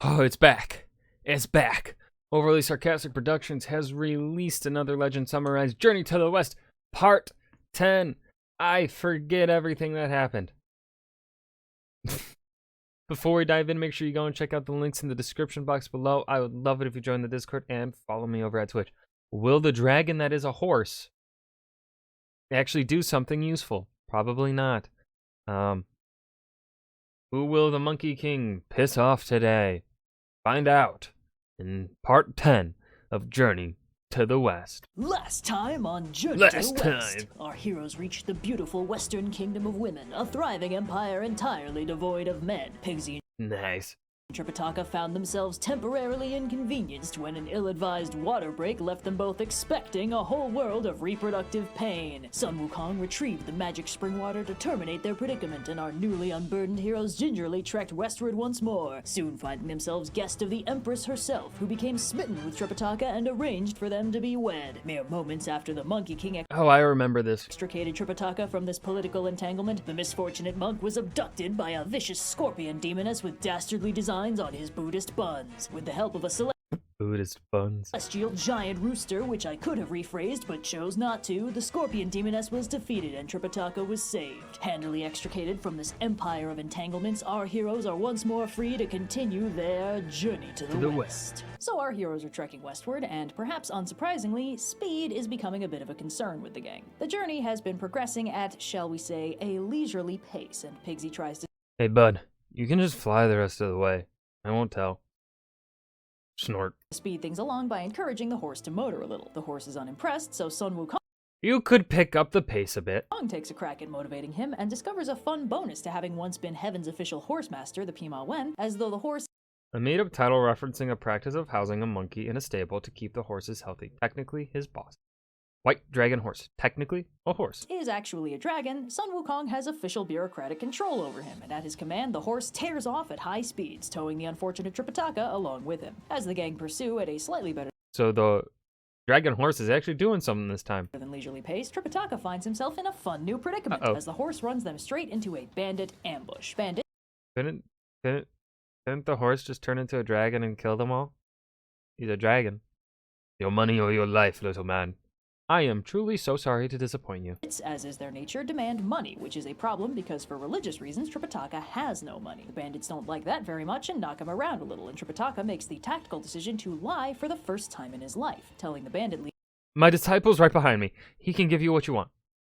Oh, it's back. It's back. Overly Sarcastic Productions has released another Legend Summarized Journey to the West, Part 10. I forget everything that happened. Before we dive in, make sure you go and check out the links in the description box below. I would love it if you join the Discord and follow me over at Twitch. Will the dragon that is a horse actually do something useful? Probably not. Who will the Monkey King piss off today? Find out in Part 10 of Journey to the West. Last time on Journey to the West, our heroes reached the beautiful western kingdom of women, a thriving empire entirely devoid of men. Pigsy Nice. and Tripitaka found themselves temporarily inconvenienced when an ill-advised water break left them both expecting a whole world of reproductive pain. Sun Wukong retrieved the magic spring water to terminate their predicament, and our newly unburdened heroes gingerly trekked westward once more, soon finding themselves guest of the Empress herself, who became smitten with Tripitaka and arranged for them to be wed. Mere moments after the Monkey King Oh, I remember this. extricated Tripitaka from this political entanglement, the misfortunate monk was abducted by a vicious scorpion demoness with dastardly designs on his Buddhist buns. With the help of a Buddhist buns. celestial giant rooster, which I could have rephrased but chose not to, the scorpion demoness was defeated and Tripitaka was saved. Handily extricated from this empire of entanglements, our heroes are once more free to continue their journey to the west. So our heroes are trekking westward, and perhaps unsurprisingly, speed is becoming a bit of a concern with the gang. The journey has been progressing at, shall we say, a leisurely pace, and Pigsy tries to Hey, bud, you can just fly the rest of the way. I won't tell. Snort. speed things along by encouraging the horse to motor a little. The horse is unimpressed, so Sun Wukong You could pick up the pace a bit. takes a crack at motivating him and discovers a fun bonus to having once been Heaven's official horse master, the Pima Wen, as though the horse A made-up title referencing a practice of housing a monkey in a stable to keep the horses healthy. Technically, his boss. White dragon horse. Technically, a horse. is actually a dragon. Sun Wukong has official bureaucratic control over him, and at his command, the horse tears off at high speeds, towing the unfortunate Tripitaka along with him. As the gang pursue at a slightly better So the dragon horse is actually doing something this time. than leisurely pace, Tripitaka finds himself in a fun new predicament, Uh-oh. as the horse runs them straight into a bandit ambush. Bandit Couldn't the horse just turn into a dragon and kill them all? He's a dragon. Your money or your life, little man. I am truly so sorry to disappoint you. as is their nature, demand money, which is a problem because for religious reasons, Tripitaka has no money. The bandits don't like that very much and knock him around a little, and Tripitaka makes the tactical decision to lie for the first time in his life, telling the bandit My disciple's right behind me. He can give you what you want.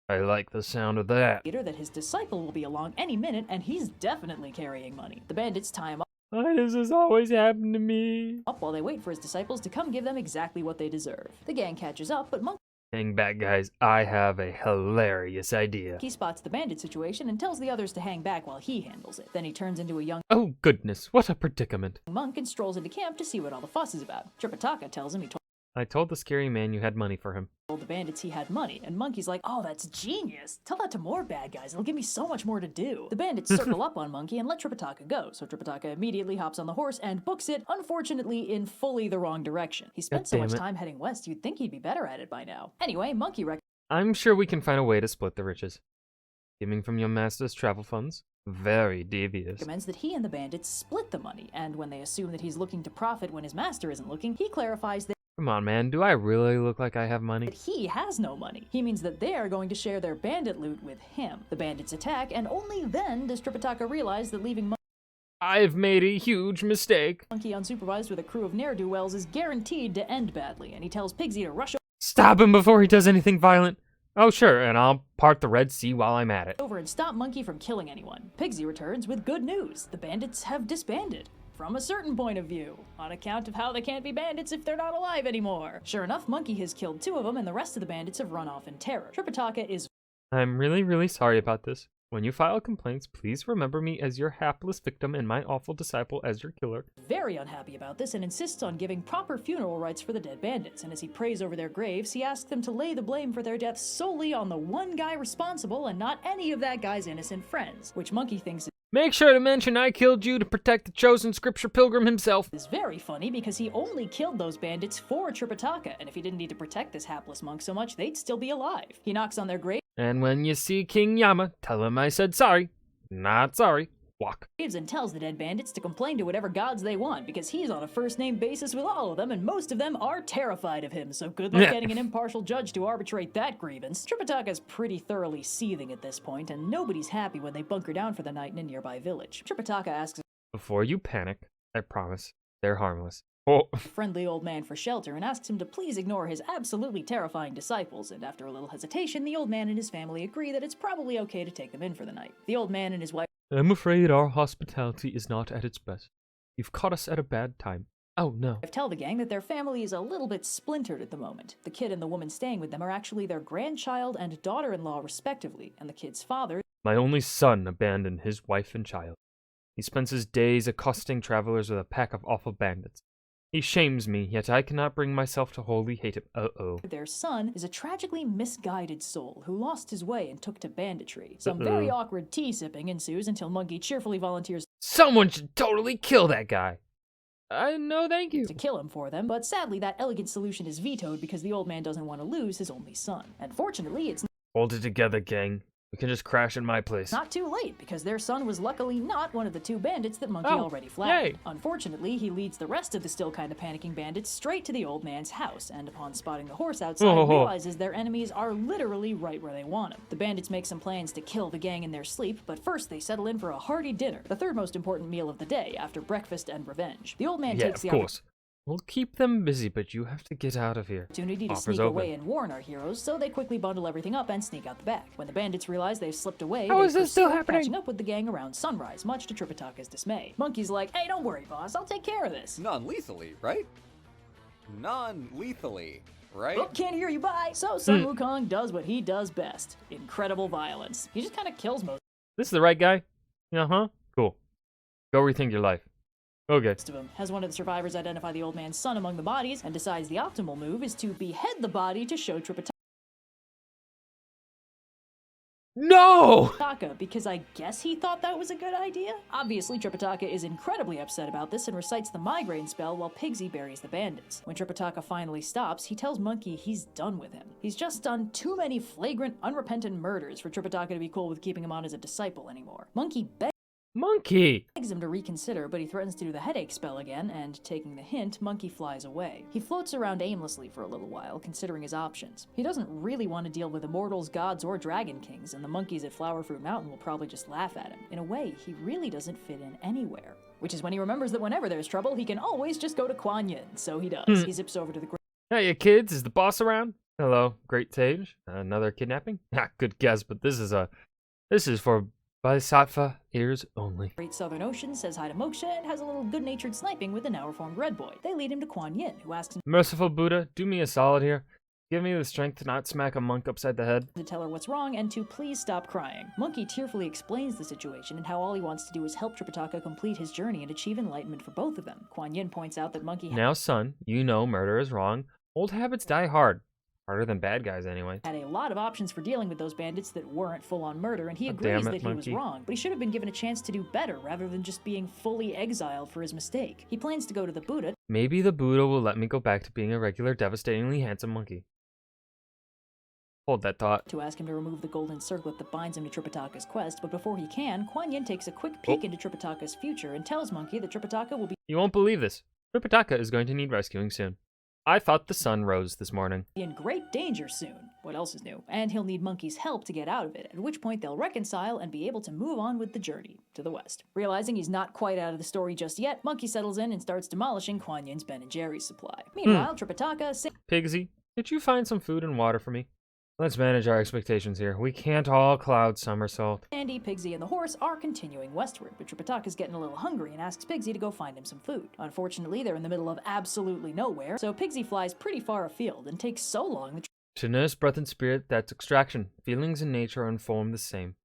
I like the sound of that. leader that his disciple will be along any minute, and he's definitely carrying money. The bandits tie him Why does this always happen to me? up while they wait for his disciples to come give them exactly what they deserve. The gang catches up, but Hang back, guys. I have a hilarious idea. Monkey spots the bandit situation and tells the others to hang back while he handles it. Then he turns into a young Oh, goodness. What a predicament. monk and strolls into camp to see what all the fuss is about. Tripitaka tells him he I told the scary man you had money for him. told the bandits he had money, and Monkey's like, oh, that's genius. Tell that to more bad guys. It'll give me so much more to do. The bandits circle up on Monkey and let Tripitaka go, so Tripitaka immediately hops on the horse and books it, unfortunately, in fully the wrong direction. He spent so God much damn it. time heading west, you'd think he'd be better at it by now. Anyway, Monkey I'm sure we can find a way to split the riches. Giving from your master's travel funds? Very devious. recommends that he and the bandits split the money, and when they assume that he's looking to profit when his master isn't looking, he clarifies that Come on, man. Do I really look like I have money? he has no money. He means that they are going to share their bandit loot with him. The bandits attack, and only then does Tripitaka realize that leaving I've made a huge mistake. Monkey unsupervised with a crew of ne'er-do-wells is guaranteed to end badly, and he tells Pigsy to rush Stop him before he does anything violent. Oh, sure, and I'll part the Red Sea while I'm at it. over and stop Monkey from killing anyone. Pigsy returns with good news. The bandits have disbanded. From a certain point of view, on account of how they can't be bandits if they're not alive anymore. Sure enough, Monkey has killed 2 of them, and the rest of the bandits have run off in terror. Tripitaka is I'm really sorry about this. When you file complaints, please remember me as your hapless victim and my awful disciple as your killer. very unhappy about this and insists on giving proper funeral rites for the dead bandits, and as he prays over their graves, he asks them to lay the blame for their deaths solely on the one guy responsible and not any of that guy's innocent friends, which Monkey thinks Make sure to mention I killed you to protect the chosen scripture pilgrim himself. is very funny because he only killed those bandits for Tripitaka, and if he didn't need to protect this hapless monk so much, they'd still be alive. He knocks on their grave And when you see King Yama, tell him I said sorry. Not sorry. Walk. And tells the dead bandits to complain to whatever gods they want because he's on a first-name basis with all of them, and most of them are terrified of him, so good luck getting an impartial judge to arbitrate that grievance. Tripitaka's pretty thoroughly seething at this point, and nobody's happy when they bunker down for the night in a nearby village. Tripitaka asks Before you panic, I promise, they're harmless. Oh. a friendly old man for shelter and asks him to please ignore his absolutely terrifying disciples, and after a little hesitation, the old man and his family agree that it's probably okay to take them in for the night. The old man and his wife I'm afraid our hospitality is not at its best. You've caught us at a bad time. Oh, no. tell the gang that their family is a little bit splintered at the moment. The kid and the woman staying with them are actually their grandchild and daughter-in-law respectively, and the kid's father, My only son abandoned his wife and child. He spends his days accosting travelers with a pack of awful bandits. He shames me, yet I cannot bring myself to wholly hate him. Uh-oh. their son, is a tragically misguided soul who lost his way and took to banditry. Some very awkward tea-sipping ensues until Monkey cheerfully volunteers Someone should totally kill that guy. No, thank you. to kill him for them, but sadly that elegant solution is vetoed because the old man doesn't want to lose his only son. And fortunately, it's Hold it together, gang. We can just crash in my place. not too late, because their son was luckily not one of the two bandits that Monkey already yay. flattened. Unfortunately, he leads the rest of the still kind of panicking bandits straight to the old man's house, and upon spotting the horse outside, realizes their enemies are literally right where they want him. The bandits make some plans to kill the gang in their sleep, but first they settle in for a hearty dinner, the third most important meal of the day after breakfast and revenge. The old man Yeah, takes of the course. We'll keep them busy, but you have to get out of here. opportunity to Offers sneak open. away and warn our heroes, so they quickly bundle everything up and sneak out the back. When the bandits realize they've slipped away, How they is this still proceed happening? catching up with the gang around sunrise, much to Tripitaka's dismay. Monkey's like, hey, don't worry, boss, I'll take care of this. Non-lethally, right? Non-lethally, right? Oh, can't hear you, bye! So Sun Wukong does what he does best. Incredible violence. He just kind of kills This is the right guy? Uh-huh. Cool. Go rethink your life. Okay. most of them. Has one of the survivors identify the old man's son among the bodies, and decides the optimal move is to behead the body to show No! Tripitaka, because I guess he thought that was a good idea? Obviously, Tripitaka is incredibly upset about this and recites the migraine spell while Pigsy buries the bandits. When Tripitaka finally stops, he tells Monkey he's done with him. He's just done too many flagrant, unrepentant murders for Tripitaka to be cool with keeping him on as a disciple anymore. Monkey Monkey! begs him to reconsider, but he threatens to do the headache spell again, and taking the hint, Monkey flies away. He floats around aimlessly for a little while, considering his options. He doesn't really want to deal with immortals, gods, or dragon kings, and the monkeys at Flowerfruit Mountain will probably just laugh at him. In a way, he really doesn't fit in anywhere. Which is when he remembers that whenever there's trouble, he can always just go to Kuan Yin, so he does. He zips over to the Hey, kids, is the boss around? Hello, great sage. Another kidnapping? Ha, good guess, but this is for Bodhisattva ears only. Great Southern Ocean, says hi to Moksha, and has a little good-natured sniping with the now-reformed Red Boy. They lead him to Kuan Yin, who asks him Merciful Buddha, do me a solid here. Give me the strength to not smack a monk upside the head. to tell her what's wrong and to please stop crying. Monkey tearfully explains the situation and how all he wants to do is help Tripitaka complete his journey and achieve enlightenment for both of them. Kuan Yin points out that Monkey Now, son, you know murder is wrong. Old habits die hard. Harder than bad guys, anyway. had a lot of options for dealing with those bandits that weren't full-on murder, and he God agrees damn it, that he was Monkey. wrong, but he should have been given a chance to do better rather than just being fully exiled for his mistake. He plans to go to the Buddha Maybe the Buddha will let me go back to being a regular, devastatingly handsome monkey. Hold that thought. to ask him to remove the golden circlet that binds him to Tripitaka's quest, but before he can, Kuan Yin takes a quick peek into Tripitaka's future and tells Monkey that Tripitaka will be You won't believe this. Tripitaka is going to need rescuing soon. I thought the sun rose this morning. in great danger soon. What else is new? And he'll need Monkey's help to get out of it, at which point they'll reconcile and be able to move on with the journey to the west. Realizing he's not quite out of the story just yet, Monkey settles in and starts demolishing Kuan Yin's Ben & Jerry's supply. Meanwhile, Tripitaka, Pigsy, could you find some food and water for me? Let's manage our expectations here. We can't all cloud somersault. Sandy, Pigsy, and the horse are continuing westward, but Tripitaka's getting a little hungry and asks Pigsy to go find him some food. Unfortunately, they're in the middle of absolutely nowhere, so Pigsy flies pretty far afield and takes so long that To nurse breath and spirit, that's extraction. Feelings and nature are informed the same.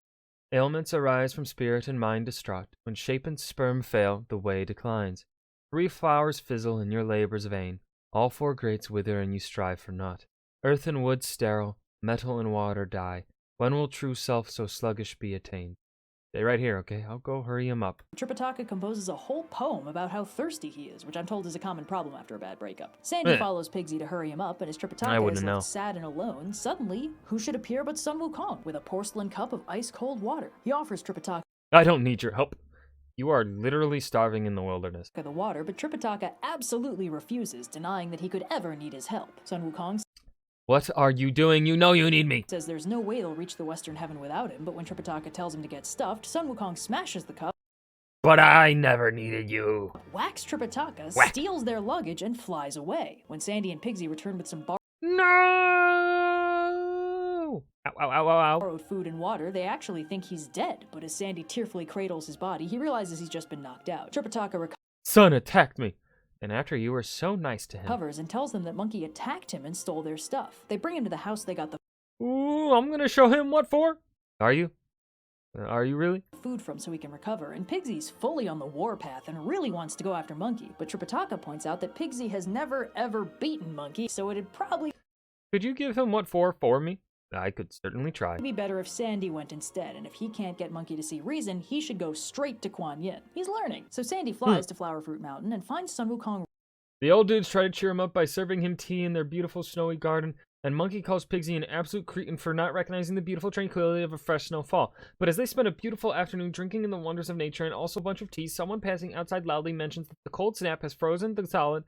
Ailments arise from spirit and mind distraught. When shape and sperm fail, the way declines. 3 flowers fizzle in your labors vain. All 4 grates wither and you strive for naught. Earth and wood sterile, metal and water die. When will true self so sluggish be attained? Stay right here, okay? I'll go hurry him up. Tripitaka composes a whole poem about how thirsty he is, which I'm told is a common problem after a bad breakup. Sandy follows Pigsy to hurry him up, and as I Tripitaka wouldn't is know. left sad and alone, suddenly, who should appear but Sun Wukong with a porcelain cup of ice-cold water. He offers Tripitaka I don't need your help. You are literally starving in the wilderness. the water, but Tripitaka absolutely refuses, denying that he could ever need his help. Sun Wukong What are you doing? You know you need me. says there's no way they'll reach the Western Heaven without him, but when Tripitaka tells him to get stuffed, Sun Wukong smashes the cup, But I never needed you. whacks Tripitaka, Whack. steals their luggage, and flies away. When Sandy and Pigsy return with some No! Ow, ow, ow, ow, ow. borrowed food and water, they actually think he's dead, but as Sandy tearfully cradles his body, he realizes he's just been knocked out. Tripitaka Son attacked me. And after you were so nice to him. recovers and tells them that Monkey attacked him and stole their stuff. They bring him to the house they got the Ooh, I'm gonna show him what for. Are you? Are you really? food from so he can recover, and Pigsy's fully on the warpath and really wants to go after Monkey, but Tripitaka points out that Pigsy has never ever beaten Monkey, so it'd probably Could you give him what for me? I could certainly try. be better if Sandy went instead, and if he can't get Monkey to see reason, he should go straight to Kuan Yin. He's learning. So Sandy flies to Flower Fruit Mountain and finds Sun Wukong The old dudes try to cheer him up by serving him tea in their beautiful snowy garden, and Monkey calls Pigsy an absolute cretin for not recognizing the beautiful tranquility of a fresh snowfall. But as they spend a beautiful afternoon drinking in the wonders of nature and also a bunch of tea, someone passing outside loudly mentions that the cold snap has frozen the solid,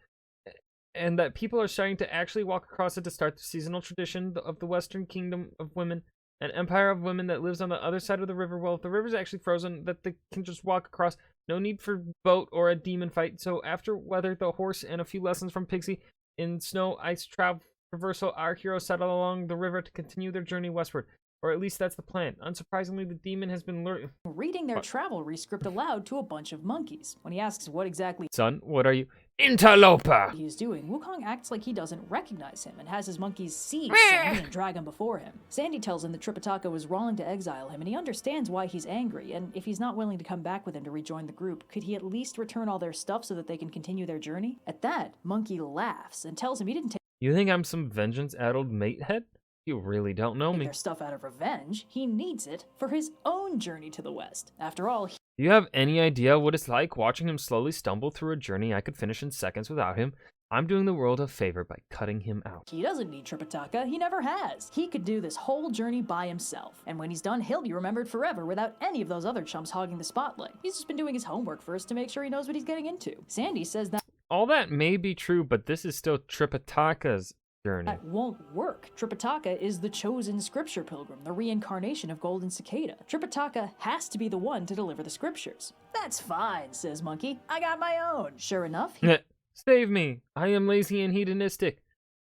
and that people are starting to actually walk across it to start the seasonal tradition of the Western Kingdom of Women, an empire of women that lives on the other side of the river. Well, if the river's actually frozen, that they can just walk across. No need for boat or a demon fight. So after weather, the horse, and a few lessons from Pigsy in snow, ice, traversal, our heroes settle along the river to continue their journey westward. Or at least that's the plan. Unsurprisingly, the demon has been reading their travel rescript aloud to a bunch of monkeys. When he asks what exactly Son, what are you? Interloper! he is doing, Wukong acts like he doesn't recognize him and has his monkeys seize Sandy and drag him before him. Sandy tells him that Tripitaka was wrong to exile him, and he understands why he's angry, and if he's not willing to come back with him to rejoin the group, could he at least return all their stuff so that they can continue their journey? At that, Monkey laughs and tells him he didn't take You think I'm some vengeance-addled matehead? You really don't know me. their stuff out of revenge. He needs it for his own journey to the west. After all, Do you have any idea what it's like watching him slowly stumble through a journey I could finish in seconds without him? I'm doing the world a favor by cutting him out. he doesn't need Tripitaka. He never has. He could do this whole journey by himself. And when he's done, he'll be remembered forever without any of those other chumps hogging the spotlight. He's just been doing his homework first to make sure he knows what he's getting into. Sandy says that All that may be true, but this is still Tripitaka's journey. that won't work. Tripitaka is the chosen scripture pilgrim, the reincarnation of Golden Cicada. Tripitaka has to be the one to deliver the scriptures. That's fine, says Monkey. I got my own. Sure enough, he Save me! I am lazy and hedonistic.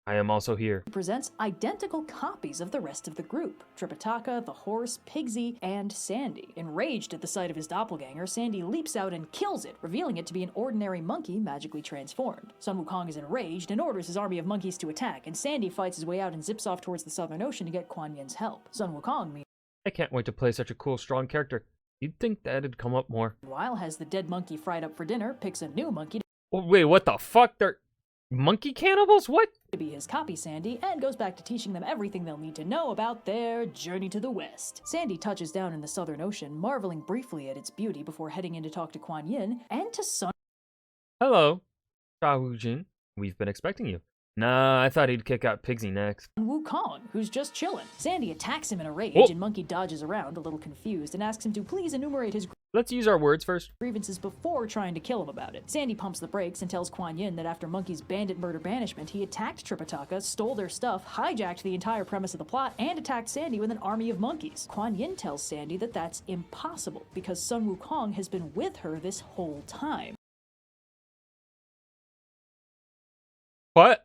I am also here. presents identical copies of the rest of the group. Tripitaka, the horse, Pigsy, and Sandy. Enraged at the sight of his doppelganger, Sandy leaps out and kills it, revealing it to be an ordinary monkey magically transformed. Sun Wukong is enraged and orders his army of monkeys to attack, and Sandy fights his way out and zips off towards the Southern Ocean to get Kuan Yin's help. Sun Wukong, I can't wait to play such a cool, strong character. You'd think that'd come up more. meanwhile, has the dead monkey fried up for dinner, picks a new monkey Oh, wait, what the fuck? They're monkey cannibals? What? to be his copy Sandy, and goes back to teaching them everything they'll need to know about their journey to the west. Sandy touches down in the Southern Ocean, marveling briefly at its beauty before heading in to talk to Kuan Yin and to Sun Hello, Sha Wu-jing. We've been expecting you. Nah, I thought he'd kick out Pigsy next. Wukong, who's just chilling. Sandy attacks him in a rage, Oh. and Monkey dodges around, a little confused, and asks him to please enumerate his Let's use our words first. grievances before trying to kill him about it. Sandy pumps the brakes and tells Kuan Yin that after Monkey's bandit murder banishment, he attacked Tripitaka, stole their stuff, hijacked the entire premise of the plot, and attacked Sandy with an army of monkeys. Kuan Yin tells Sandy that that's impossible, because Sun Wukong has been with her this whole time. What?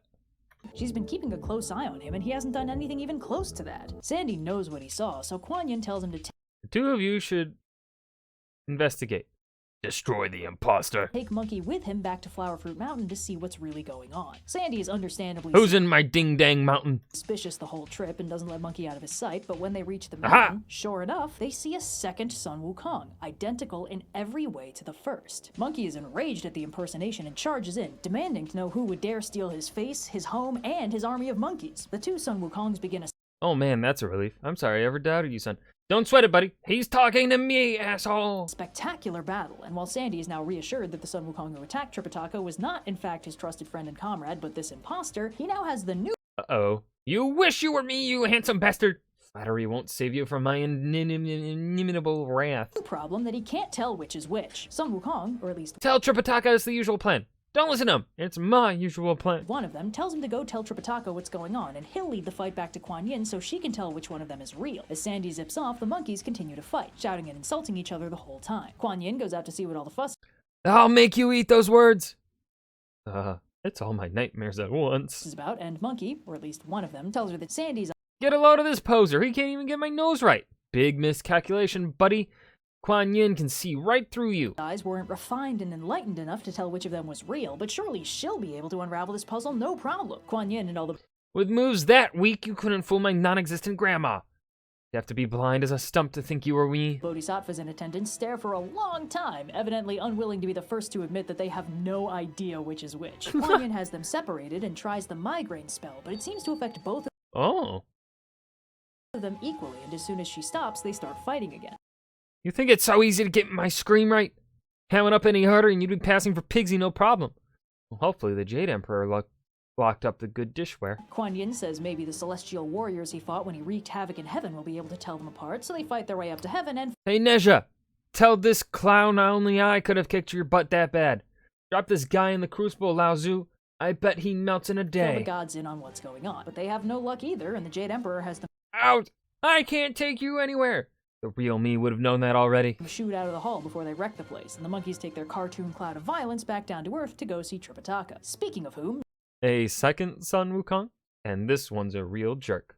She's been keeping a close eye on him, and he hasn't done anything even close to that. Sandy knows what he saw, so Kuan Yin tells him to The two of you should investigate. Destroy the imposter. take Monkey with him back to Flower Fruit Mountain to see what's really going on. Sandy is understandably Who's in my ding-dang mountain? suspicious the whole trip and doesn't let Monkey out of his sight, but when they reach the Aha! mountain, sure enough, they see a second Sun Wukong, identical in every way to the first. Monkey is enraged at the impersonation and charges in, demanding to know who would dare steal his face, his home, and his army of monkeys. The two Sun Wukongs begin a Oh man, that's a relief. I'm sorry I ever doubted you, son. Don't sweat it, buddy. He's talking to me, asshole. spectacular battle, and while Sandy is now reassured that the Sun Wukong who attacked Tripitaka was not in fact his trusted friend and comrade, but this imposter, he now has the new Uh-oh. You wish you were me, you handsome bastard. Flattery won't save you from my inimitable wrath. The problem that he can't tell which is which. Sun Wukong, or at least Tell Tripitaka it's the usual plan. Don't listen to him. It's my usual plan. one of them, tells him to go tell Tripitaka what's going on, and he'll lead the fight back to Kuan Yin so she can tell which one of them is real. As Sandy zips off, the monkeys continue to fight, shouting and insulting each other the whole time. Kuan Yin goes out to see what all the fuss I'll make you eat those words. It's all my nightmares at once. is about, and Monkey, or at least one of them, tells her that Sandy's Get a load of this poser. He can't even get my nose right. Big miscalculation, buddy. Kuan Yin can see right through you. eyes weren't refined and enlightened enough to tell which of them was real, but surely she'll be able to unravel this puzzle no problem. Kuan Yin and all the With moves that weak, you couldn't fool my non-existent grandma. You have to be blind as a stump to think you were me. bodhisattvas in attendance stare for a long time, evidently unwilling to be the first to admit that they have no idea which is which. Kuan Yin has them separated and tries the migraine spell, but it seems to affect both Oh. of them equally, and as soon as she stops, they start fighting again. You think it's so easy to get my scream right? Hamming up any harder and you'd be passing for Pigsy no problem. Well, hopefully the Jade Emperor locked up the good dishware. Kuan Yin says maybe the celestial warriors he fought when he wreaked havoc in heaven will be able to tell them apart, so they fight their way up to heaven and Hey Neja, tell this clown only I could have kicked your butt that bad. Drop this guy in the crucible, Lao Tzu. I bet he melts in a fill the day. gods in on what's going on. But they have no luck either, and the Jade Emperor has them Out! I can't take you anywhere. The real me would have known that already. shoot out of the hall before they wreck the place, and the monkeys take their cartoon cloud of violence back down to Earth to go see Tripitaka. Speaking of whom, A second Sun Wukong, and this one's a real jerk.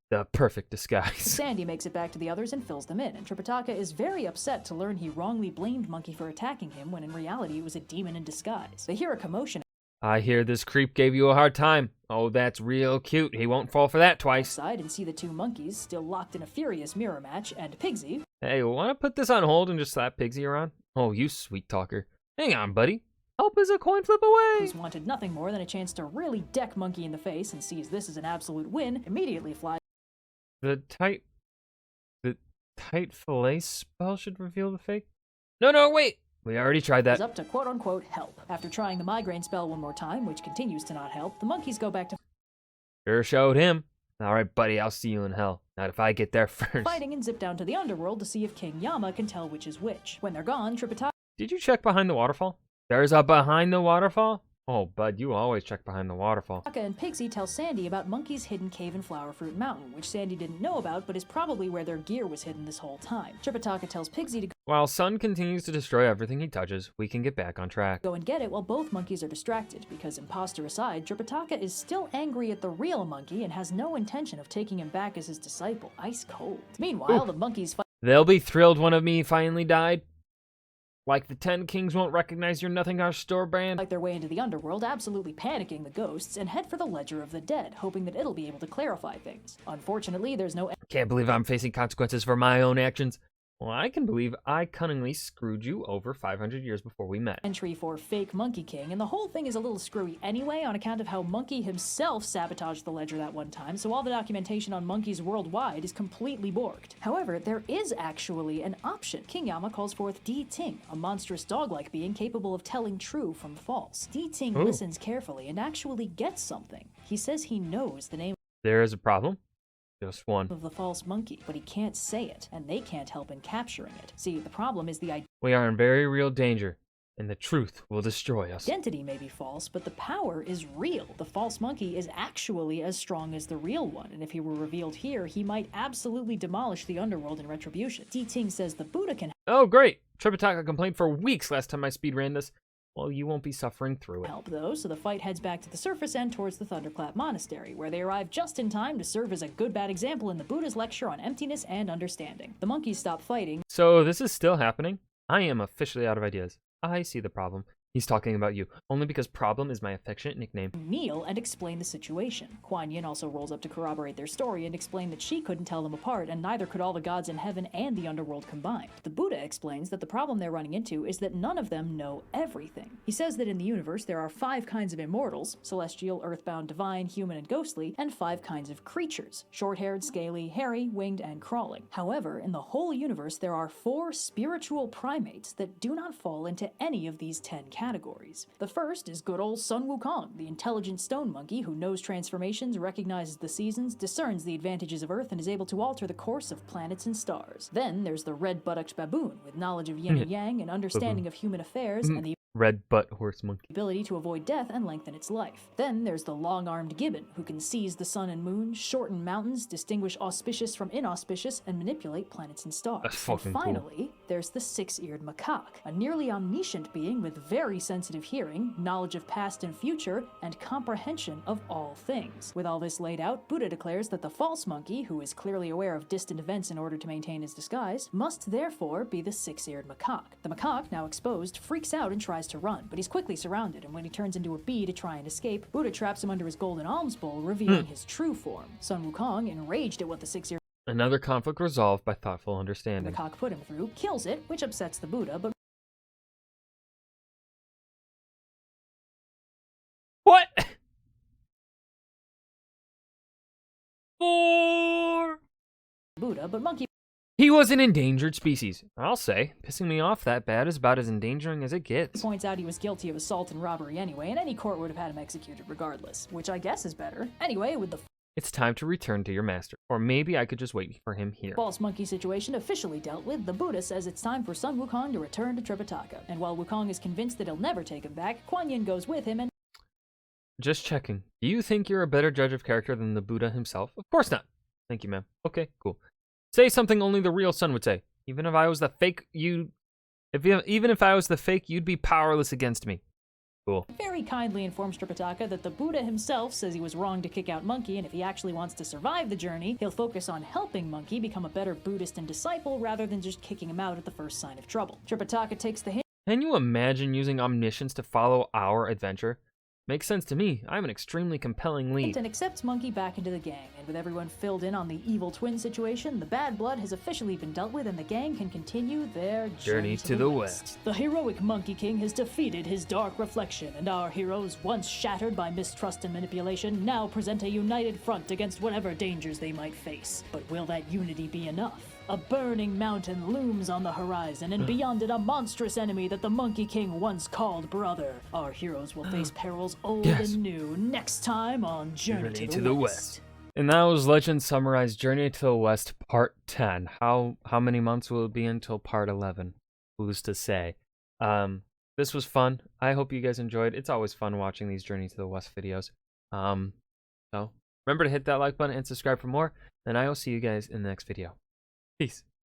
The perfect disguise. Sandy makes it back to the others and fills them in, and Tripitaka is very upset to learn he wrongly blamed Monkey for attacking him when in reality it was a demon in disguise. They hear a commotion I hear this creep gave you a hard time. Oh, that's real cute. He won't fall for that twice. outside and see the two monkeys still locked in a furious mirror match, and Pigsy, Hey, wanna put this on hold and just slap Pigsy around? Oh, you sweet talker. Hang on, buddy. Help is a coin flip away. who's wanted nothing more than a chance to really deck Monkey in the face and sees this as an absolute win, immediately flies The tight fillet spell should reveal the fake. No, wait. We already tried that. up to quote-unquote help. After trying the migraine spell one more time, which continues to not help, the monkeys go back to Sure showed him. All right, buddy, I'll see you in hell. Not if I get there first. fighting and zip down to the underworld to see if King Yama can tell which is which. When they're gone, Tripitaka Did you check behind the waterfall? There's a behind the waterfall? Oh, bud, you always check behind the waterfall. and Pigsy tell Sandy about Monkey's hidden cave in Flower Fruit Mountain, which Sandy didn't know about but is probably where their gear was hidden this whole time. Tripitaka tells Pigsy to While Sun continues to destroy everything he touches, we can get back on track. go and get it while both monkeys are distracted, because imposter aside, Tripitaka is still angry at the real monkey and has no intention of taking him back as his disciple. Ice cold. Meanwhile, the monkeys fight They'll be thrilled one of me finally died. Like the 10 Kings won't recognize your Nothing Our Store brand. their way into the underworld, absolutely panicking the ghosts, and head for the Ledger of the Dead, hoping that it'll be able to clarify things. Unfortunately, there's no Can't believe I'm facing consequences for my own actions. Well, I can believe I cunningly screwed you over 500 years before we met. entry for fake Monkey King, and the whole thing is a little screwy anyway on account of how Monkey himself sabotaged the ledger that one time, so all the documentation on monkeys worldwide is completely borked. However, there is actually an option. King Yama calls forth Di Ting, a monstrous dog-like being capable of telling true from false. Di Ting Ooh. listens carefully and actually gets something. He says he knows the name There is a problem. Just one. of the false monkey, but he can't say it, and they can't help in capturing it. See, the problem is the We are in very real danger, and the truth will destroy us. identity may be false, but the power is real. The false monkey is actually as strong as the real one, and if he were revealed here, he might absolutely demolish the underworld in retribution. Di Ting says the Buddha can Oh, great! Tripitaka complained for weeks last time I speed ran this. Well, you won't be suffering through it. help, though, so the fight heads back to the surface and towards the Thunderclap Monastery, where they arrive just in time to serve as a good-bad example in the Buddha's lecture on emptiness and understanding. The monkeys stop fighting, So this is still happening? I am officially out of ideas. I see the problem. He's talking about you, only because Problem is my affectionate nickname. kneel and explain the situation. Kuan Yin also rolls up to corroborate their story and explain that she couldn't tell them apart, and neither could all the gods in heaven and the underworld combined. The Buddha explains that the problem they're running into is that none of them know everything. He says that in the universe there are 5 kinds of immortals: celestial, earthbound, divine, human, and ghostly, and 5 kinds of creatures: short-haired, scaly, hairy, winged, and crawling. However, in the whole universe there are 4 spiritual primates that do not fall into any of these 10 categories. categories. The first is good old Sun Wukong, the intelligent stone monkey who knows transformations, recognizes the seasons, discerns the advantages of Earth, and is able to alter the course of planets and stars. Then there's the red-buttocked baboon, with knowledge of yin and yang, and understanding of human affairs, and the Red butt horse monkey. ability to avoid death and lengthen its life. Then there's the long-armed gibbon, who can seize the sun and moon, shorten mountains, distinguish auspicious from inauspicious, and manipulate planets and stars. That's fucking and finally, there's the six-eared macaque, a nearly omniscient being with very sensitive hearing, knowledge of past and future, and comprehension of all things. With all this laid out, Buddha declares that the false monkey, who is clearly aware of distant events in order to maintain his disguise, must therefore be the six-eared macaque. The macaque, now exposed, freaks out and tries to run, but he's quickly surrounded, and when he turns into a bee to try and escape, Buddha traps him under his golden alms bowl, revealing his true form. Sun Wukong, enraged at what the six-eared Another conflict resolved by thoughtful understanding. macaque put him through, kills it, which upsets the Buddha, but What? 4. Monkey He was an endangered species. I'll say. Pissing me off that bad is about as endangering as it gets. points out he was guilty of assault and robbery anyway, and any court would have had him executed regardless, which I guess is better. Anyway, with the It's time to return to your master. Or maybe I could just wait for him here. false monkey situation officially dealt with, the Buddha says it's time for Sun Wukong to return to Tripitaka. And while Wukong is convinced that he'll never take him back, Kuan Yin goes with him and Just checking. Do you think you're a better judge of character than the Buddha himself? Of course not. Thank you, ma'am. Okay, cool. Say something only the real son would say. Even if I was the fake, even if I was the fake, you'd be powerless against me. Cool. very kindly informs Tripitaka that the Buddha himself says he was wrong to kick out Monkey, and if he actually wants to survive the journey, he'll focus on helping Monkey become a better Buddhist and disciple rather than just kicking him out at the first sign of trouble. Tripitaka takes the hint Can you imagine using omniscience to follow our adventure? Makes sense to me. I'm an extremely compelling lead. and accepts Monkey back into the gang, and with everyone filled in on the evil twin situation, the bad blood has officially been dealt with and the gang can continue their journey to the west. The heroic Monkey King has defeated his dark reflection, and our heroes, once shattered by mistrust and manipulation, now present a united front against whatever dangers they might face. But will that unity be enough? A burning mountain looms on the horizon, and beyond it a monstrous enemy that the Monkey King once called brother. Our heroes will face perils old Yes. and new next time on Journey to the West. And that was Legend Summarized Journey to the West Part 10. How many months will it be until Part 11? Who's to say? This was fun. I hope you guys enjoyed. It's always fun watching these Journey to the West videos. So remember to hit that like button and subscribe for more. And I will see you guys in the next video. Peace.